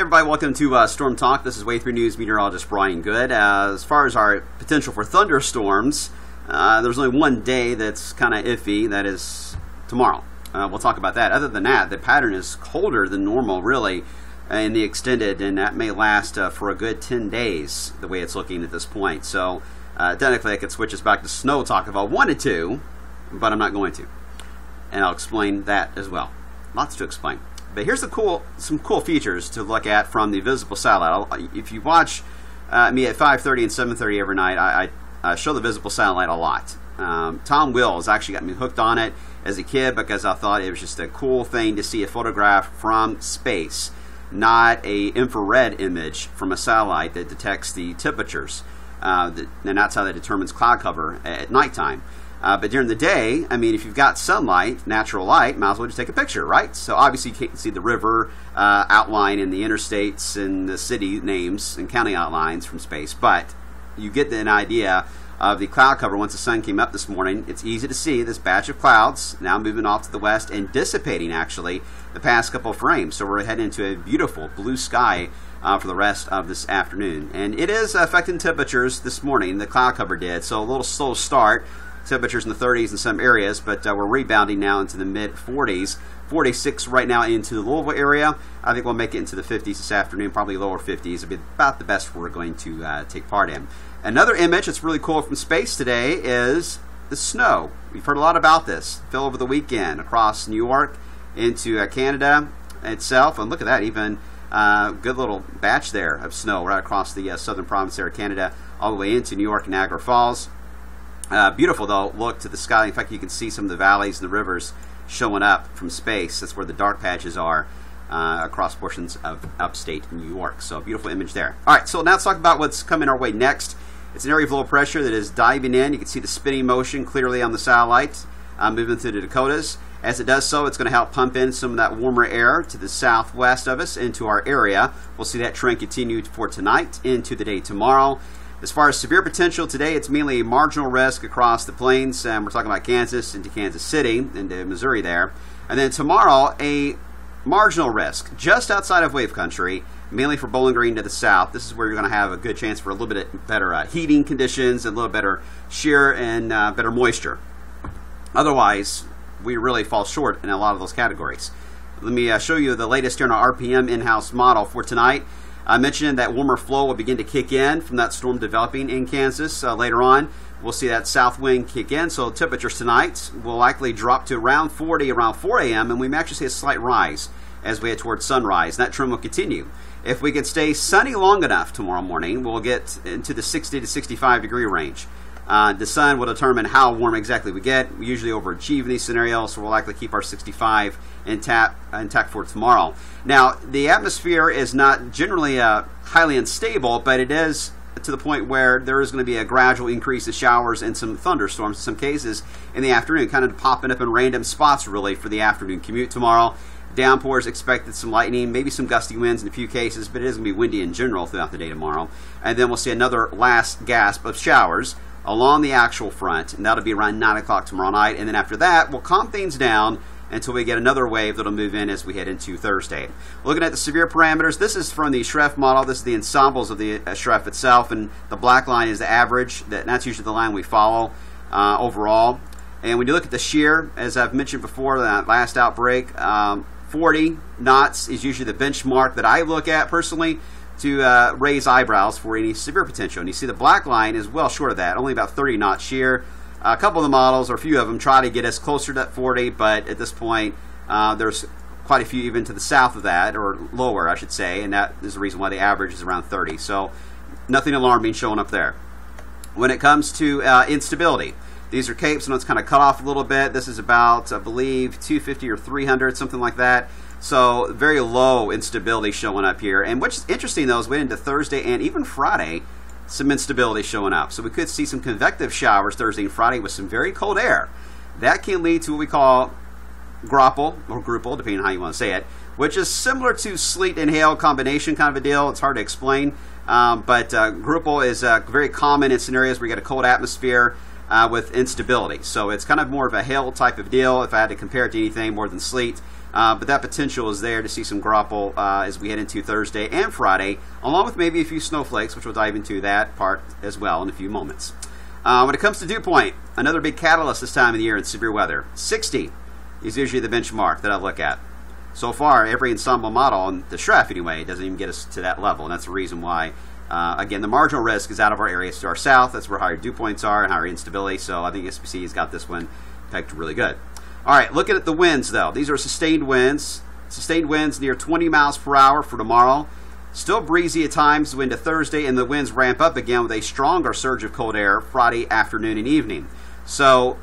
Hey everybody, welcome to Storm Talk. This is Wave 3 News meteorologist Brian Good. As far as our potential for thunderstorms, there's only one day that's kind of iffy. That is tomorrow. We'll talk about that. Other than that, the pattern is colder than normal, really, in the extended, and that may last for a good 10 days, the way it's looking at this point. So, technically, I could switch us back to snow talk if I wanted to, but I'm not going to. And I'll explain that as well. Lots to explain. But here's some cool features to look at from the visible satellite. If you watch me at 5:30 and 7:30 every night, I show the visible satellite a lot. Tom Wills actually got me hooked on it as a kid because I thought it was just a cool thing to see a photograph from space, not a infrared image from a satellite that detects the temperatures. And that's how that determines cloud cover at nighttime. But during the day, I mean, if you've got sunlight, natural light, might as well just take a picture, right? So obviously you can't see the river outline and the interstates and the city names and county outlines from space, but you get an idea of the cloud cover once the sun came up this morning. It's easy to see this batch of clouds now moving off to the west and dissipating, actually, the past couple of frames. So we're heading into a beautiful blue sky for the rest of this afternoon. And it is affecting temperatures this morning, the cloud cover did, so a little slow start. Temperatures in the 30s in some areas, but we're rebounding now into the mid-40s. 46 right now into the Louisville area. I think we'll make it into the 50s this afternoon, probably lower 50s. It'll be about the best we're going to take part in. Another image that's really cool from space today is the snow. We've heard a lot about this. Fell over the weekend across New York into Canada itself. And look at that, even good little batch there of snow right across the southern province there of Canada, all the way into New York and Niagara Falls. Beautiful, though, look to the sky. In fact, you can see some of the valleys and the rivers showing up from space. That's where the dark patches are across portions of upstate New York. So, beautiful image there. All right, so now let's talk about what's coming our way next. It's an area of low pressure that is diving in. You can see the spinning motion clearly on the satellite moving through the Dakotas. As it does so, it's going to help pump in some of that warmer air to the southwest of us into our area. We'll see that trend continue for tonight into the day tomorrow. As far as severe potential today, it's mainly a marginal risk across the plains. We're talking about Kansas into Kansas City, into Missouri there. And then tomorrow, a marginal risk just outside of wave country, mainly for Bowling Green to the south. This is where you're going to have a good chance for a little bit better heating conditions, a little better shear, and better moisture. Otherwise, we really fall short in a lot of those categories. Let me show you the latest here in our RPM in-house model for tonight. I mentioned that warmer flow will begin to kick in from that storm developing in Kansas later on. We'll see that south wind kick in, so temperatures tonight will likely drop to around 40 around 4 a.m., and we may actually see a slight rise as we head towards sunrise. And that trend will continue. If we can stay sunny long enough tomorrow morning, we'll get into the 60 to 65 degree range. The sun will determine how warm exactly we get. We usually overachieve in these scenarios, so we'll likely keep our 65 intact for tomorrow. Now, the atmosphere is not generally highly unstable, but it is to the point where there is going to be a gradual increase of showers and some thunderstorms in some cases in the afternoon, kind of popping up in random spots really for the afternoon commute tomorrow. Downpours expected, some lightning, maybe some gusty winds in a few cases, but it is going to be windy in general throughout the day tomorrow. And then we'll see another last gasp of showers along the actual front, and that'll be around 9 o'clock tomorrow night. And then after that, we'll calm things down until we get another wave that'll move in as we head into Thursday. Looking at the severe parameters, this is from the SREF model. This is the ensembles of the SREF itself, and the black line is the average. That's usually the line we follow overall. And when you look at the shear, as I've mentioned before, that last outbreak, 40 knots is usually the benchmark that I look at personally to raise eyebrows for any severe potential. And you see the black line is well short of that, only about 30 knot shear. A couple of the models, or a few of them, try to get us closer to that 40, but at this point, there's quite a few even to the south of that, or lower, I should say, and that is the reason why the average is around 30. So nothing alarming showing up there. When it comes to instability, these are capes, and it's kind of cut off a little bit. This is about, I believe, 250 or 300, something like that. So very low instability showing up here. And what's interesting, though, is we into Thursday and even Friday, some instability showing up. So we could see some convective showers Thursday and Friday with some very cold air. That can lead to what we call grapple, or grupal, depending on how you want to say it, which is similar to sleet and hail combination kind of a deal. It's hard to explain. But grupal is very common in scenarios where you get a cold atmosphere with instability. So it's kind of more of a hail type of deal if I had to compare it to anything more than sleet. But that potential is there to see some graupel as we head into Thursday and Friday, along with maybe a few snowflakes, which we'll dive into that part as well in a few moments. When it comes to dew point, another big catalyst this time of the year in severe weather. 60 is usually the benchmark that I look at. So far, every ensemble model, on the SREF anyway, doesn't even get us to that level, and that's the reason why, again, the marginal risk is out of our areas to our south. That's where higher dew points are and higher instability, so I think SPC has got this one pegged really good. All right, looking at the winds, though. These are sustained winds. Sustained winds near 20 miles per hour for tomorrow. Still breezy at times into Thursday, and the winds ramp up again with a stronger surge of cold air Friday afternoon and evening. So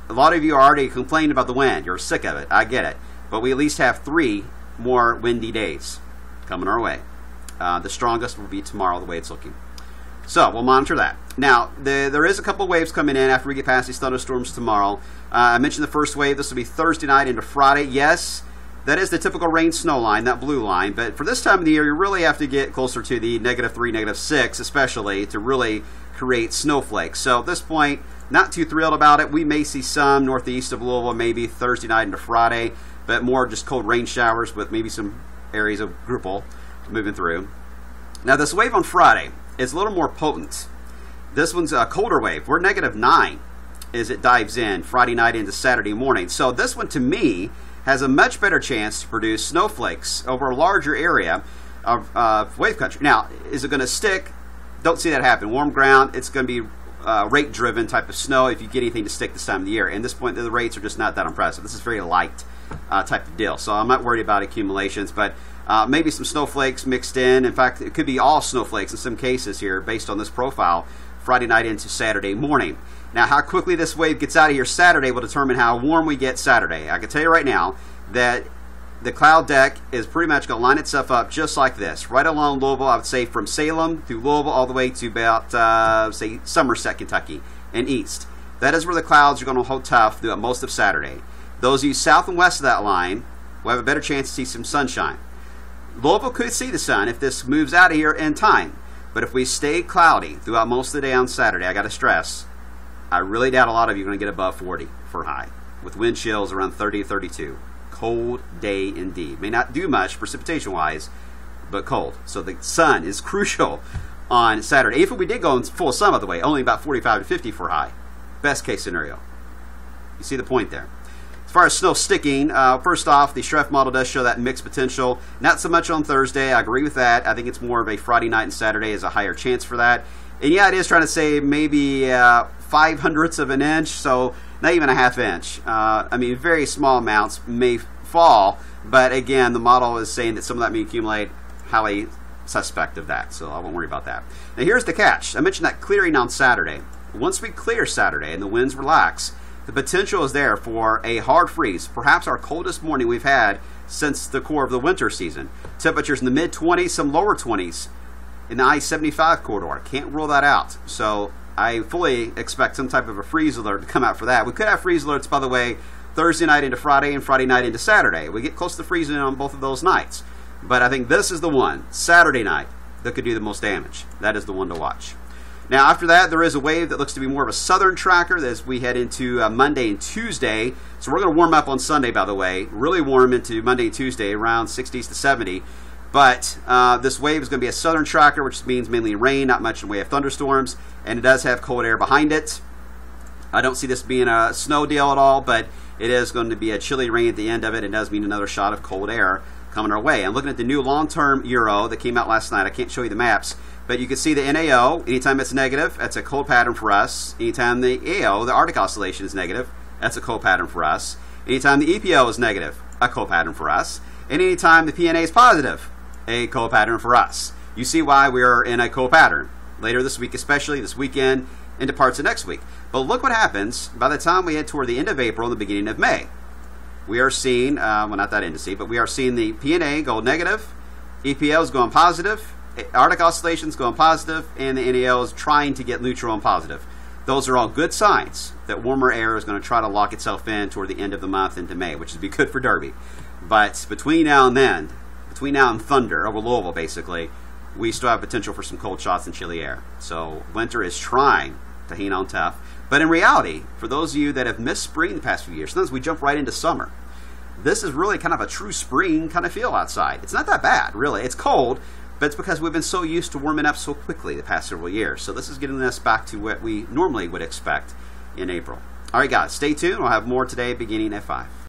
a lot of you are already complaining about the wind. You're sick of it. I get it. But we at least have 3 more windy days coming our way. The strongest will be tomorrow, the way it's looking. So we'll monitor that. Now, there is a couple of waves coming in after we get past these thunderstorms tomorrow. I mentioned the first wave. This will be Thursday night into Friday. Yes, that is the typical rain-snow line, that blue line. But for this time of the year, you really have to get closer to the -3, -6, especially, to really create snowflakes. So at this point, not too thrilled about it. We may see some northeast of Louisville, maybe Thursday night into Friday, but more just cold rain showers with maybe some areas of Gruppel moving through. Now, this wave on Friday is a little more potent. This one's a colder wave. We're -9 as it dives in Friday night into Saturday morning. So this one, to me, has a much better chance to produce snowflakes over a larger area of wave country. Now, is it going to stick? Don't see that happen. Warm ground, it's going to be rate-driven type of snow if you get anything to stick this time of the year. And at this point, the rates are just not that impressive. This is very light type of deal. So I'm not worried about accumulations, but maybe some snowflakes mixed in. In fact, it could be all snowflakes in some cases here based on this profile, Friday night into Saturday morning. Now, how quickly this wave gets out of here Saturday will determine how warm we get Saturday. I can tell you right now that the cloud deck is pretty much going to line itself up just like this, right along Louisville. I would say from Salem through Louisville all the way to about, say, Somerset, Kentucky, and east. That is where the clouds are going to hold tough throughout most of Saturday. Those of you south and west of that line will have a better chance to see some sunshine. Louisville could see the sun if this moves out of here in time. But if we stay cloudy throughout most of the day on Saturday, I got to stress, I really doubt a lot of you are going to get above 40 for high, with wind chills around 30 to 32. Cold day indeed. May not do much precipitation-wise, but cold. So the sun is crucial on Saturday. If we did go in full sun, by the way, only about 45 to 50 for high. Best case scenario. You see the point there. As far as snow sticking, first off, the SREF model does show that mixed potential. Not so much on Thursday. I agree with that. I think it's more of a Friday night and Saturday is a higher chance for that. And yeah, it is trying to say maybe 0.05 of an inch, so not even a ½ inch. I mean, very small amounts may fall, but again, the model is saying that some of that may accumulate. Highly suspect of that, so I won't worry about that. Now, here's the catch. I mentioned that clearing on Saturday. Once we clear Saturday and the winds relax, the potential is there for a hard freeze, perhaps our coldest morning we've had since the core of the winter season. Temperatures in the mid-20s, some lower 20s in the I-75 corridor. Can't rule that out. So I fully expect some type of a freeze alert to come out for that. We could have freeze alerts, by the way, Thursday night into Friday and Friday night into Saturday. We get close to freezing on both of those nights. But I think this is the one, Saturday night, that could do the most damage. That is the one to watch. Now, after that, there is a wave that looks to be more of a southern tracker as we head into Monday and Tuesday. So we're going to warm up on Sunday, by the way. Really warm into Monday and Tuesday, around 60s to 70. But this wave is going to be a southern tracker, which means mainly rain, not much in the way of thunderstorms. And it does have cold air behind it. I don't see this being a snow deal at all, but it is going to be a chilly rain at the end of it. It does mean another shot of cold air coming our way. I'm looking at the new long-term Euro that came out last night. I can't show you the maps, but you can see the NAO. Anytime it's negative, that's a cold pattern for us. Anytime the AO, the Arctic Oscillation, is negative, that's a cold pattern for us. Anytime the EPO is negative, a cold pattern for us. And anytime the PNA is positive, a cold pattern for us. You see why we're in a cold pattern. Later this week, especially this weekend, into parts of next week. But look what happens by the time we head toward the end of April and the beginning of May. We are seeing, well, not that indice, but we are seeing the PNA go negative, EPO is going positive, Arctic Oscillations going positive, and the NAO is trying to get neutral and positive. Those are all good signs that warmer air is going to try to lock itself in toward the end of the month into May, which would be good for Derby. But between now and then, between now and thunder over Louisville, basically, we still have potential for some cold shots and chilly air. So winter is trying to hang on tough. But in reality, for those of you that have missed spring the past few years, sometimes we jump right into summer. this is really kind of a true spring kind of feel outside. It's not that bad, really. It's cold, but it's because we've been so used to warming up so quickly the past several years. So this is getting us back to what we normally would expect in April. All right, guys, stay tuned. We'll have more today beginning at 5.